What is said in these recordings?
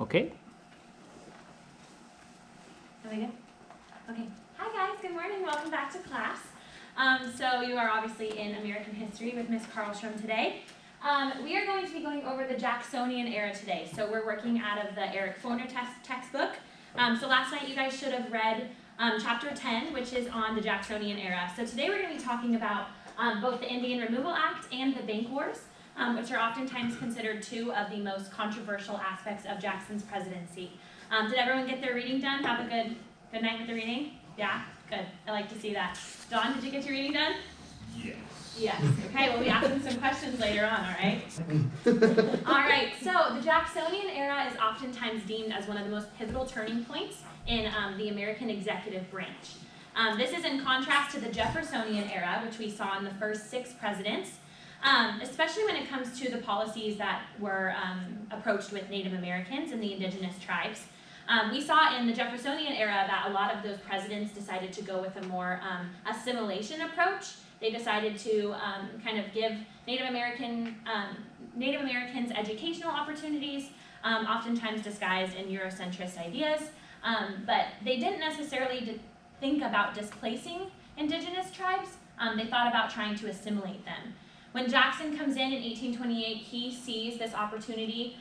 Okay. Are we good? Okay. Hi guys, good morning. Welcome back to class. So you are obviously in American history with Miss Carlstrom today. We are going to be going over the Jacksonian Era today. So we're working out of the Eric Foner textbook. So last night you guys should have read chapter 10, which is on the Jacksonian Era. So today we're going to be talking about both the Indian Removal Act and the Bank Wars, which are oftentimes considered two of the most controversial aspects of Jackson's presidency. Did everyone get their reading done? Have a good night with the reading? Yeah? Good. I like to see that. Dawn, did you get your reading done? Yes. Yes. Okay, we'll be asking some questions later on, all right? All right, so the Jacksonian Era is oftentimes deemed as one of the most pivotal turning points in the American executive branch. This is in contrast to the Jeffersonian Era, which we saw in the first 6 presidents, especially when it comes to the policies that were approached with Native Americans and the indigenous tribes. We saw in the Jeffersonian era that a lot of those presidents decided to go with a more assimilation approach. They decided to kind of give Native Americans educational opportunities, oftentimes disguised in Eurocentrist ideas, but they didn't necessarily think about displacing indigenous tribes. They thought about trying to assimilate them. When Jackson comes in 1828, he sees this opportunity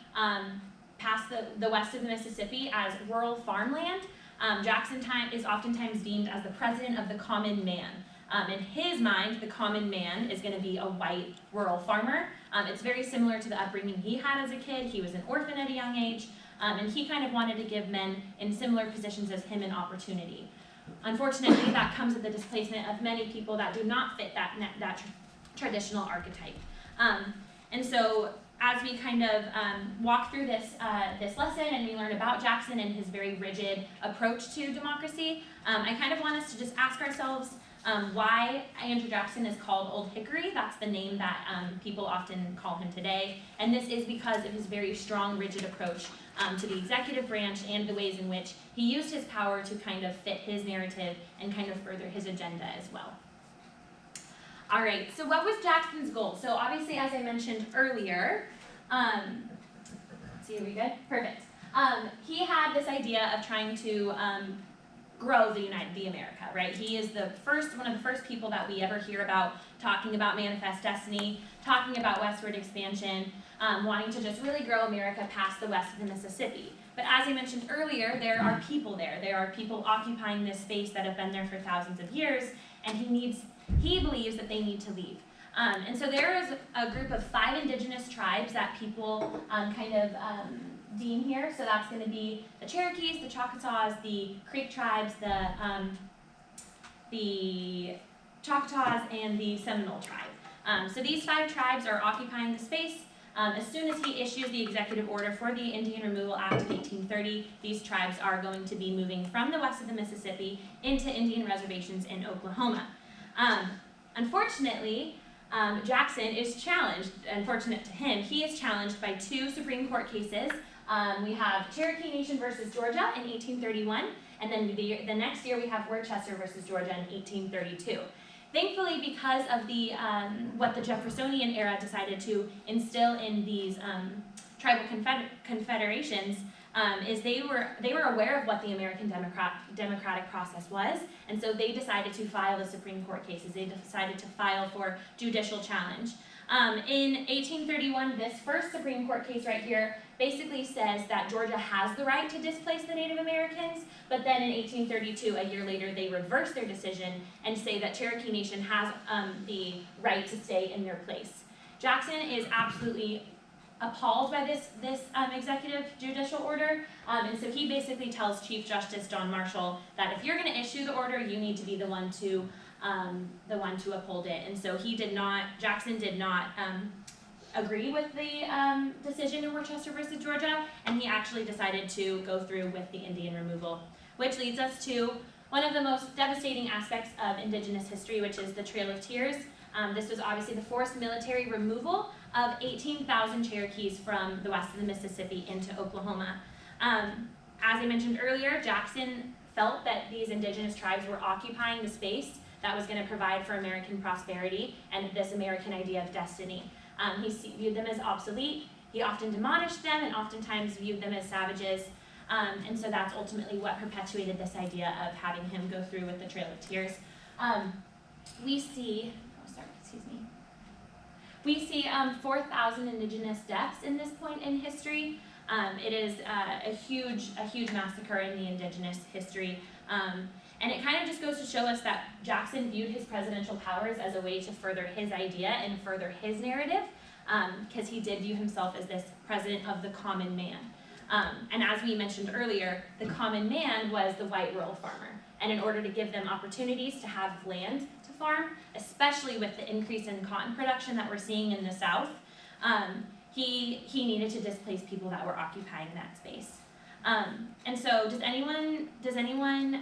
past the west of the Mississippi as rural farmland. Jackson is oftentimes deemed as the president of the common man. In his mind, the common man is going to be a white rural farmer. It's very similar to the upbringing he had as a kid. He was an orphan at a young age, and he kind of wanted to give men in similar positions as him an opportunity. Unfortunately, that comes at the displacement of many people that do not fit that traditional archetype. And so as we kind of walk through this lesson and we learn about Jackson and his very rigid approach to democracy, I kind of want us to just ask ourselves why Andrew Jackson is called Old Hickory. That's the name that people often call him today. And this is because of his very strong, rigid approach to the executive branch and the ways in which he used his power to kind of fit his narrative and kind of further his agenda as well. All right, so what was Jackson's goal? So obviously, as I mentioned earlier, let's see, are we good? Perfect. He had this idea of trying to grow the America, right? He is one of the first people that we ever hear about talking about manifest destiny, talking about westward expansion, wanting to just really grow America past the west of the Mississippi. But as I mentioned earlier, there are people there. There are people occupying this space that have been there for thousands of years, and he believes that they need to leave. And so there is a group of 5 indigenous tribes that people deem here. So that's going to be the Cherokees, the Choctaws, the Creek tribes, the Choctaws, and the Seminole tribe. So these 5 tribes are occupying the space. As soon as he issues the executive order for the Indian Removal Act of 1830, these tribes are going to be moving from the west of the Mississippi into Indian reservations in Oklahoma. Unfortunately, Jackson is challenged. Unfortunate to him, he is challenged by 2 Supreme Court cases. We have Cherokee Nation versus Georgia in 1831, and then the next year we have Worcester versus Georgia in 1832. Thankfully, because of what the Jeffersonian era decided to instill in these tribal confederations, is they were aware of what the American democratic process was, and so they decided to file the Supreme Court cases. They decided to file for judicial challenge. In 1831, this first Supreme Court case right here basically says that Georgia has the right to displace the Native Americans, but then in 1832, a year later, they reverse their decision and say that Cherokee Nation has the right to stay in their place. Jackson is absolutely appalled by this executive judicial order, and so he basically tells Chief Justice John Marshall that if you're going to issue the order, you need to be the one to uphold it. And so Jackson did not agree with the decision in Worcester versus Georgia, and he actually decided to go through with the Indian removal, which leads us to one of the most devastating aspects of indigenous history, which is the Trail of Tears. This was obviously the forced military removal of 18,000 Cherokees from the west of the Mississippi into Oklahoma. As I mentioned earlier, Jackson felt that these indigenous tribes were occupying the space that was going to provide for American prosperity and this American idea of destiny. He viewed them as obsolete, He often demolished them and oftentimes viewed them as savages. And so that's ultimately what perpetuated this idea of having him go through with the Trail of Tears. We see 4,000 indigenous deaths in this point in history. It is a huge massacre in the indigenous history. And it kind of just goes to show us that Jackson viewed his presidential powers as a way to further his idea and further his narrative, because he did view himself as this president of the common man. And as we mentioned earlier, the common man was the white rural farmer. And in order to give them opportunities to have land to farm, especially with the increase in cotton production that we're seeing in the South, he needed to displace people that were occupying that space. And so does anyone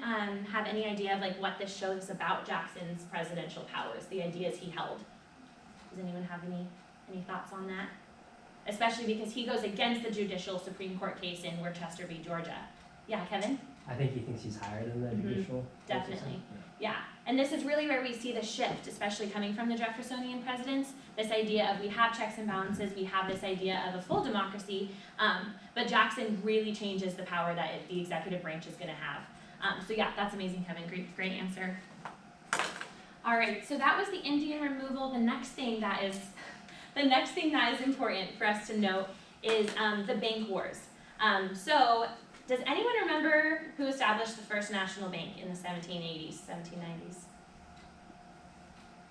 have any idea of like what this shows about Jackson's presidential powers, the ideas he held? Does anyone have any thoughts on that? Especially because he goes against the judicial Supreme Court case in Worcester v. Georgia. Yeah, Kevin? I think he thinks he's higher than the judicial. Definitely. Yeah, and this is really where we see the shift, especially coming from the Jeffersonian presidents, this idea of we have checks and balances, we have this idea of a full democracy, but Jackson really changes the power that the executive branch is going to have. So yeah, that's amazing, Kevin. Great answer. All right, so that was the Indian removal. The next thing that is important for us to note is the bank wars. So does anyone remember who established the first national bank in the 1780s, 1790s?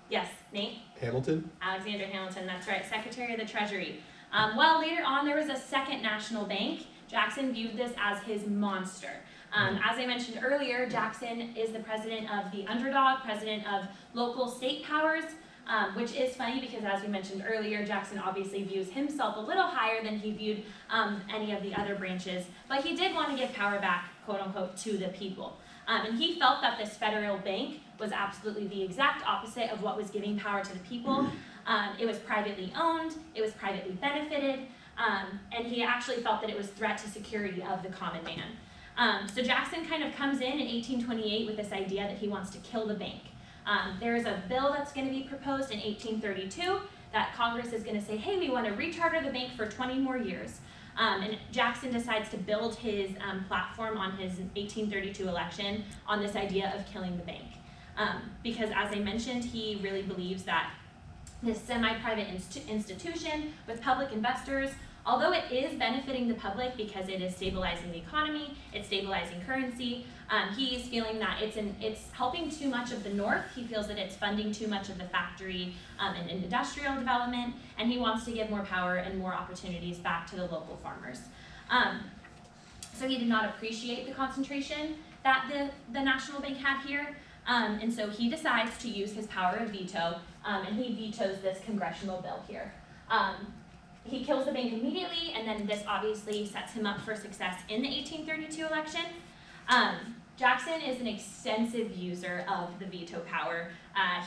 Yes, Nate? Hamilton? Alexander Hamilton, that's right, Secretary of the Treasury. Well, later on there was a second national bank. Jackson viewed this as his monster. As I mentioned earlier, Jackson is the president of the underdog, president of local state powers, which is funny because as we mentioned earlier, Jackson obviously views himself a little higher than he viewed any of the other branches, but he did want to give power back, quote unquote, to the people. And he felt that this federal bank was absolutely the exact opposite of what was giving power to the people. It was privately owned, it was privately benefited, and he actually felt that it was a threat to security of the common man. So Jackson kind of comes in 1828 with this idea that he wants to kill the bank. There is a bill that's going to be proposed in 1832 that Congress is going to say, hey, we want to recharter the bank for 20 more years. And Jackson decides to build his platform on his 1832 election on this idea of killing the bank. Because as I mentioned, he really believes that this semi-private institution with public investors, although it is benefiting the public because it is stabilizing the economy, it's stabilizing currency, he's feeling that it's helping too much of the North. He feels that it's funding too much of the factory and industrial development, and he wants to give more power and more opportunities back to the local farmers. So he did not appreciate the concentration that the National Bank had here, and so he decides to use his power of veto, and he vetoes this congressional bill here. He kills the bank immediately, and then this obviously sets him up for success in the 1832 election. Jackson is an extensive user of the veto power.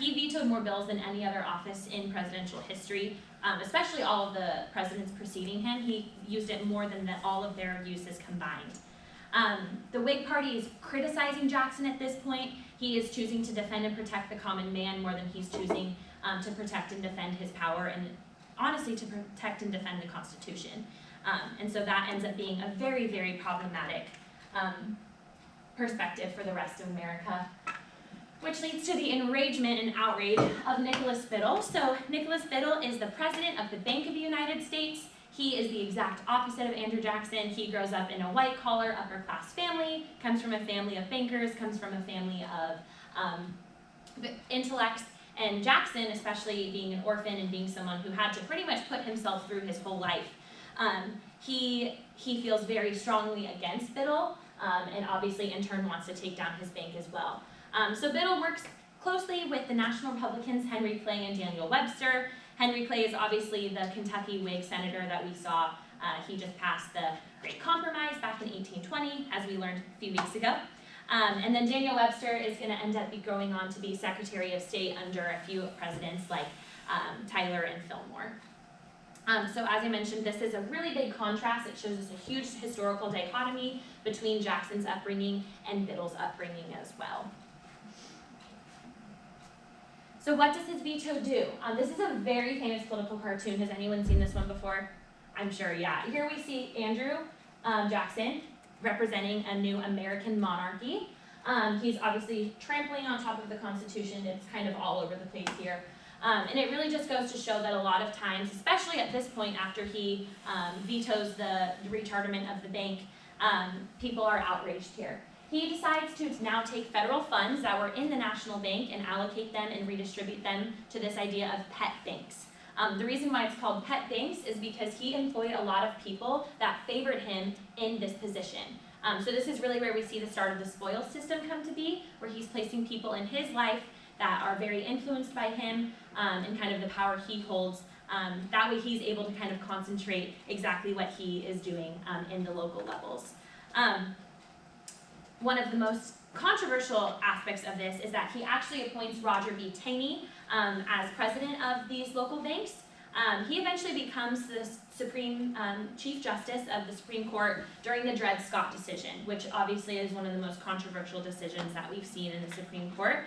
He vetoed more bills than any other office in presidential history, especially all of the presidents preceding him. He used it more than all of their uses combined. The Whig Party is criticizing Jackson at this point. He is choosing to defend and protect the common man more than he's choosing to protect and defend his power, and honestly to protect and defend the Constitution. And so that ends up being a very, very problematic perspective for the rest of America, which leads to the enragement and outrage of Nicholas Biddle. So Nicholas Biddle is the president of the Bank of the United States. He is the exact opposite of Andrew Jackson. He grows up in a white-collar, upper-class family, comes from a family of bankers, comes from a family of intellects, and Jackson, especially being an orphan and being someone who had to pretty much put himself through his whole life, he feels very strongly against Biddle, and obviously in turn wants to take down his bank as well. So Biddle works closely with the National Republicans, Henry Clay and Daniel Webster. Henry Clay is obviously the Kentucky Whig senator that we saw. He just passed the Great Compromise back in 1820, as we learned a few weeks ago. And then Daniel Webster is going to end up going on to be Secretary of State under a few presidents like Tyler and Fillmore. So as I mentioned, this is a really big contrast. It shows us a huge historical dichotomy between Jackson's upbringing and Biddle's upbringing as well. So what does his veto do? This is a very famous political cartoon. Has anyone seen this one before? I'm sure, yeah. Here we see Andrew Jackson representing a new American monarchy. He's obviously trampling on top of the Constitution. It's kind of all over the place here. And it really just goes to show that a lot of times, especially at this point after he vetoes the recharterment of the bank, people are outraged here. He decides to now take federal funds that were in the national bank and allocate them and redistribute them to this idea of pet banks. The reason why it's called pet banks is because he employed a lot of people that favored him in this position. So this is really where we see the start of the spoils system come to be, where he's placing people in his life that are very influenced by him and kind of the power he holds. That way he's able to kind of concentrate exactly what he is doing in the local levels. One of the most controversial aspects of this is that he actually appoints Roger B. Taney as president of these local banks. He eventually becomes the Supreme Chief Justice of the Supreme Court during the Dred Scott decision, which obviously is one of the most controversial decisions that we've seen in the Supreme Court.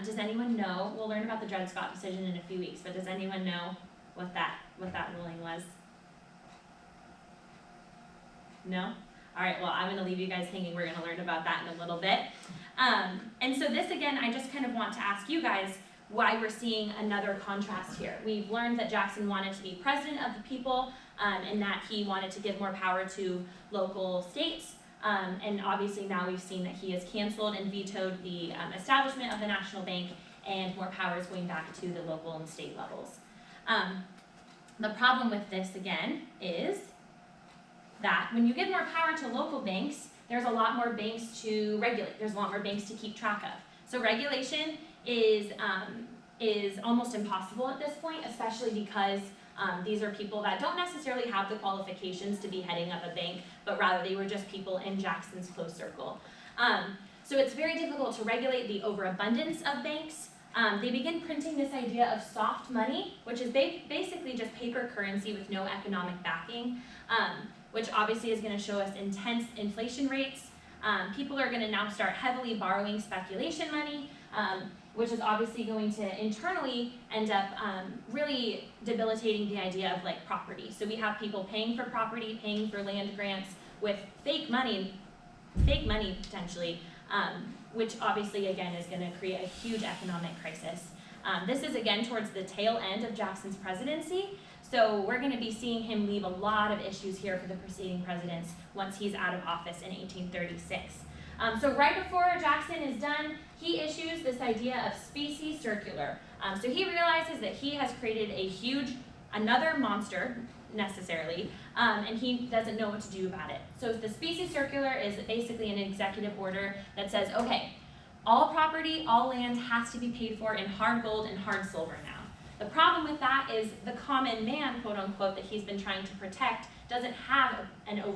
Does anyone know? We'll learn about the Dred Scott decision in a few weeks, but does anyone know what that ruling was? No? All right, well, I'm going to leave you guys hanging. We're going to learn about that in a little bit. And so this, again, I just kind of want to ask you guys why we're seeing another contrast here. We've learned that Jackson wanted to be president of the people and that he wanted to give more power to local states. And obviously now we've seen that he has canceled and vetoed the establishment of the national bank and more powers going back to the local and state levels. The problem with this, again, is that when you give more power to local banks, there's a lot more banks to regulate. There's a lot more banks to keep track of. So regulation is almost impossible at this point, especially because these are people that don't necessarily have the qualifications to be heading up a bank, but rather they were just people in Jackson's close circle. So it's very difficult to regulate the overabundance of banks. They begin printing this idea of soft money, which is basically just paper currency with no economic backing, which obviously is going to show us intense inflation rates. People are going to now start heavily borrowing speculation money, which is obviously going to internally end up really debilitating the idea of like property. So we have people paying for property, paying for land grants with fake money potentially, which obviously again is going to create a huge economic crisis. This is again towards the tail end of Jackson's presidency. So we're going to be seeing him leave a lot of issues here for the preceding presidents once he's out of office in 1836. So right before Jackson is done, he issues this idea of specie circular. So he realizes that he has created another monster, necessarily, and he doesn't know what to do about it. So the specie circular is basically an executive order that says, okay, all property, all land has to be paid for in hard gold and hard silver now. The problem with that is the common man, quote unquote, that he's been trying to protect doesn't have an